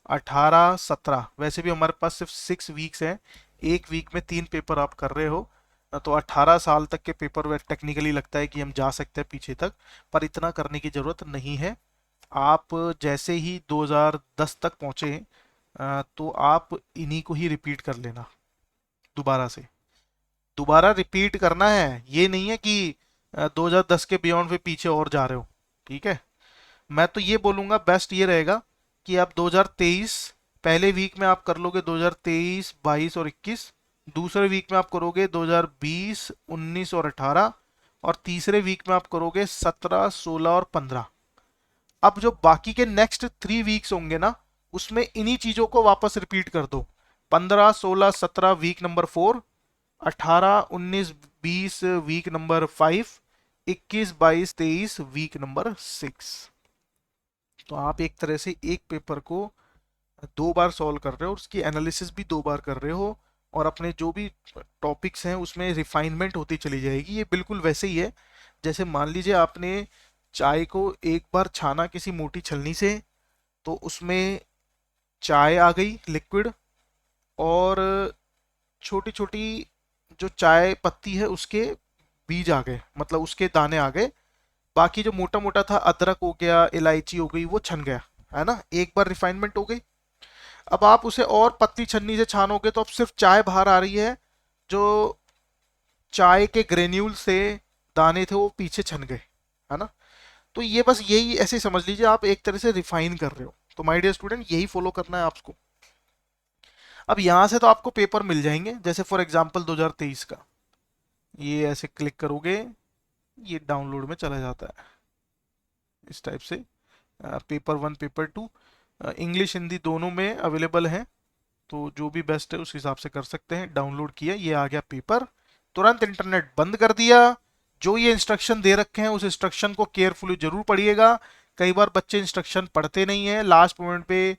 18, 17। वैसे भी हमारे पास सिर्फ 6 वीक्स हैं, एक वीक में 3 पेपर आप कर रहे हो, तो 18 साल तक के पेपर में टेक्निकली लगता है कि हम जा सकते हैं पीछे तक, पर इतना करने की ज़रूरत नहीं है। आप जैसे ही 2010 तक पहुँचे तो आप इन्हीं को ही रिपीट कर लेना दोबारा से। दोबारा रिपीट करना है, ये नहीं है कि 2010 के बियॉन्ड पे पीछे और जा रहे हो। ठीक है, मैं तो ये बोलूँगा बेस्ट ये रहेगा कि आप 2023 पहले वीक में आप कर लोगे 2023, 22 और 21। दूसरे वीक में आप करोगे 2020, 19 और 18। और तीसरे वीक में आप करोगे 17, 16 और 15। अब जो बाकी के नेक्स्ट 3 वीक्स होंगे ना, उसमें इन्हीं चीजों को वापस रिपीट कर दो। 15, 16, 17 week number 4, 18, 19, 20 week number 5, 21, 22, 23 week number 6। तो आप एक तरह से एक पेपर को 2 बार सॉल्व कर रहे हो और उसकी एनालिसिस भी 2 बार कर रहे हो, और अपने जो भी टॉपिक्स हैं उसमें रिफाइनमेंट होती चली जाएगी। ये बिल्कुल वैसे ही है जैसे मान लीजिए आपने चाय को एक बार छाना किसी मोटी छलनी से, तो उसमें चाय आ गई लिक्विड, और छोटी छोटी जो चाय पत्ती है उसके बीज आ गए, मतलब उसके दाने आ गए। बाकी जो मोटा मोटा था, अदरक हो गया, इलायची हो गई, वो छन गया, है ना, एक बार रिफाइनमेंट हो गई। अब आप उसे और पतली छन्नी से छानोगे तो अब सिर्फ चाय बाहर आ रही है, जो चाय के ग्रेन्यूल से दाने थे वो पीछे छन गए, है ना। तो ये बस यही ऐसे समझ लीजिए, आप एक तरह से रिफाइन कर रहे हो। तो माय डियर स्टूडेंट, यही फॉलो करना है आपको। अब यहां से तो आपको पेपर मिल जाएंगे, जैसे फॉर एग्जांपल 2023 का, ये ऐसे क्लिक करोगे, ये डाउनलोड में चला जाता है इस टाइप से। पेपर 1, पेपर 2 इंग्लिश हिंदी दोनों में अवेलेबल है, तो जो भी बेस्ट है उस हिसाब से कर सकते हैं। डाउनलोड किया, ये आ गया पेपर, तुरंत इंटरनेट बंद कर दिया। जो ये इंस्ट्रक्शन दे रखे हैं उस इंस्ट्रक्शन को केयरफुली जरूर पढ़िएगा। कई बार बच्चे इंस्ट्रक्शन पढ़ते नहीं है, लास्ट मोमेंट पे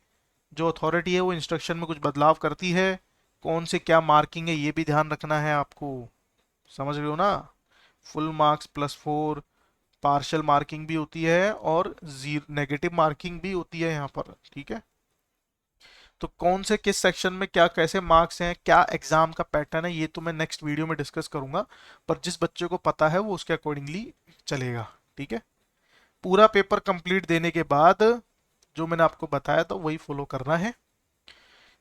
जो अथॉरिटी है वो इंस्ट्रक्शन में कुछ बदलाव करती है। कौन से क्या मार्किंग है ये भी ध्यान रखना है आपको, समझ रहे हो ना। फुल मार्क्स +4, पार्शियल मार्किंग भी होती है, और जीरो नेगेटिव मार्किंग भी होती है यहाँ पर। ठीक है, तो कौन से किस सेक्शन में क्या कैसे मार्क्स हैं, क्या एग्जाम का पैटर्न है, ये तो मैं नेक्स्ट वीडियो में डिस्कस करूंगा। पर जिस बच्चे को पता है वो उसके अकॉर्डिंगली चलेगा। ठीक है, पूरा पेपर कंप्लीट देने के बाद जो मैंने आपको बताया था वही फॉलो करना है।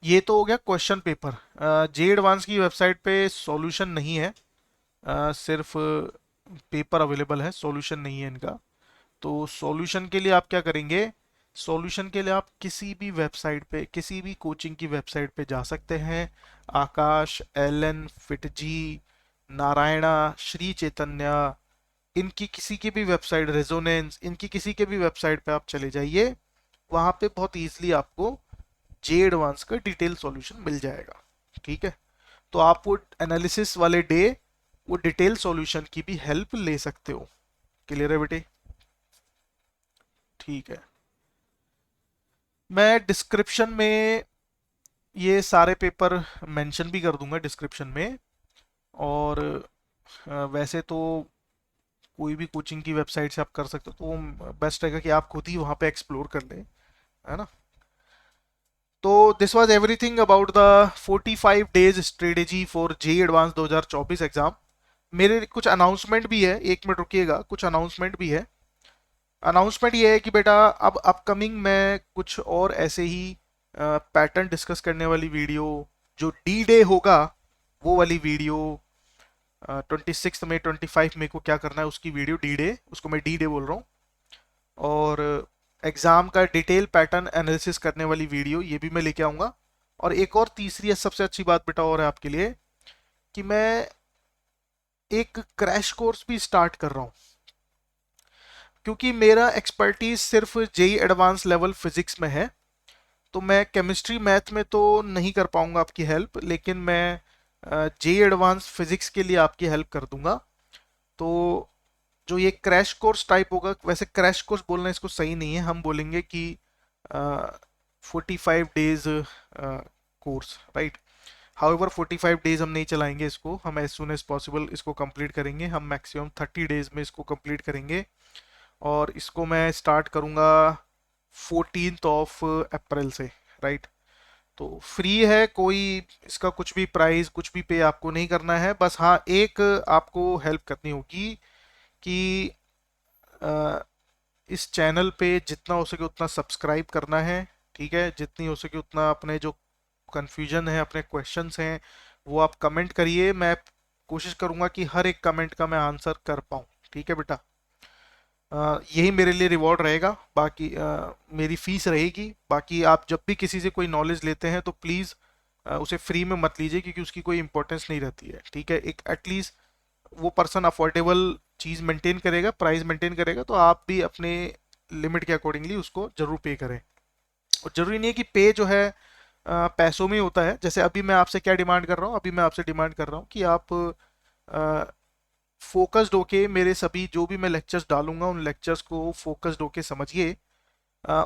ये तो हो गया क्वेश्चन पेपर। जे एडवांस की वेबसाइट पे सॉल्यूशन नहीं है, सिर्फ पेपर अवेलेबल है, सॉल्यूशन नहीं है इनका। तो सॉल्यूशन के लिए आप क्या करेंगे, सॉल्यूशन के लिए आप किसी भी वेबसाइट पे, किसी भी कोचिंग की वेबसाइट पे जा सकते हैं। आकाश, एलन, फिटजी, नारायणा, श्री चैतन्य, इनकी किसी की भी वेबसाइट, रेजोनेंस, इनकी किसी के भी वेबसाइट पे आप चले जाइए। वहां पे बहुत इजीली आपको जे एडवांस का डिटेल सॉल्यूशन मिल जाएगा। ठीक है, तो आप वो एनालिसिस वाले डे वो डिटेल सॉल्यूशन की भी हेल्प ले सकते हो। क्लियर है बेटे? ठीक है, मैं डिस्क्रिप्शन में ये सारे पेपर मेंशन भी कर दूंगा डिस्क्रिप्शन में। और वैसे तो कोई भी कोचिंग की वेबसाइट से आप कर सकते हो, तो बेस्ट रहेगा कि आप खुद ही वहाँ पे एक्सप्लोर कर लें, है ना। तो this was everything about the 45 days strategy for J advance 2024 exam. मेरे कुछ अनाउंसमेंट भी है, 1 मिनट रुकिएगा, कुछ अनाउंसमेंट भी है। अनाउंसमेंट ये है कि बेटा अब अपकमिंग में कुछ और ऐसे ही पैटर्न डिस्कस करने वाली वीडियो, जो डी डे होगा वो वाली वीडियो, 26 में 25 में को क्या करना है उसकी वीडियो, डी डे, उसको मैं डी डे बोल रहा हूँ। और एग्ज़ाम का डिटेल पैटर्न एनालिसिस करने वाली वीडियो ये भी मैं लेके आऊँगा। और एक और तीसरी सबसे अच्छी बात बेटा और है आपके लिए, कि मैं एक क्रैश कोर्स भी स्टार्ट कर रहा हूँ। क्योंकि मेरा एक्सपर्टीज सिर्फ जेई एडवांस लेवल फिजिक्स में है, तो मैं केमिस्ट्री मैथ में तो नहीं कर पाऊंगा आपकी हेल्प, लेकिन मैं जेई एडवांस फिजिक्स के लिए आपकी हेल्प कर दूंगा। तो जो ये क्रैश कोर्स टाइप होगा, वैसे क्रैश कोर्स बोलना इसको सही नहीं है, हम बोलेंगे कि 45 days course, right. However 45 days हम नहीं चलाएंगे इसको, हम एज सुन एज पॉसिबल इसको कंप्लीट करेंगे। हम मैक्सिमम 30 डेज में इसको कंप्लीट करेंगे, और इसको मैं स्टार्ट करूंगा 14 अप्रैल से, राइट। तो फ्री है, कोई इसका कुछ भी प्राइस कुछ भी पे आपको नहीं करना है। बस हाँ, एक आपको हेल्प करनी होगी कि अ, इस चैनल पे जितना हो सके उतना सब्सक्राइब करना है। ठीक है, जितनी हो सके उतना अपने जो कंफ्यूजन है, अपने क्वेश्चंस हैं, वो आप कमेंट करिए। मैं कोशिश करूंगा कि हर एक कमेंट का मैं आंसर कर पाऊँ। ठीक है बेटा, यही मेरे लिए रिवॉर्ड रहेगा। बाकी मेरी फीस रहेगी। बाकी आप जब भी किसी से कोई नॉलेज लेते हैं तो प्लीज़ उसे फ्री में मत लीजिए, क्योंकि उसकी कोई इंपॉर्टेंस नहीं रहती है। ठीक है, एक एटलीस्ट वो पर्सन अफोर्डेबल चीज़ मेंटेन करेगा, प्राइस मेंटेन करेगा, तो आप भी अपने लिमिट के अकॉर्डिंगली उसको जरूर पे करें। और जरूरी नहीं है कि पे जो है पैसों में ही होता है। जैसे अभी मैं आपसे क्या डिमांड कर रहा हूँ, अभी मैं आपसे डिमांड कर रहा हूँ कि आप फोकस्ड होके मेरे सभी जो भी मैं लेक्चर्स डालूंगा उन लेक्चर्स को फोकस्ड होके समझिए।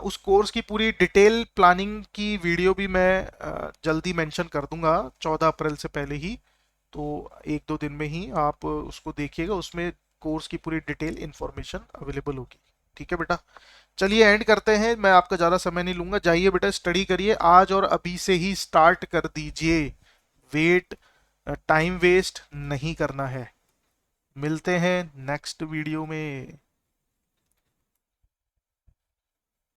उस कोर्स की पूरी डिटेल प्लानिंग की वीडियो भी मैं जल्दी मेंशन कर दूंगा 14 अप्रैल से पहले ही। तो एक दो दिन में ही आप उसको देखिएगा, उसमें कोर्स की पूरी डिटेल इंफॉर्मेशन अवेलेबल होगी। ठीक है बेटा, चलिए एंड करते हैं, मैं आपका ज़्यादा समय नहीं लूंगा। जाइए बेटा, स्टडी करिए आज और अभी से ही स्टार्ट कर दीजिए। वेट, टाइम वेस्ट नहीं करना है। मिलते हैं नेक्स्ट वीडियो में।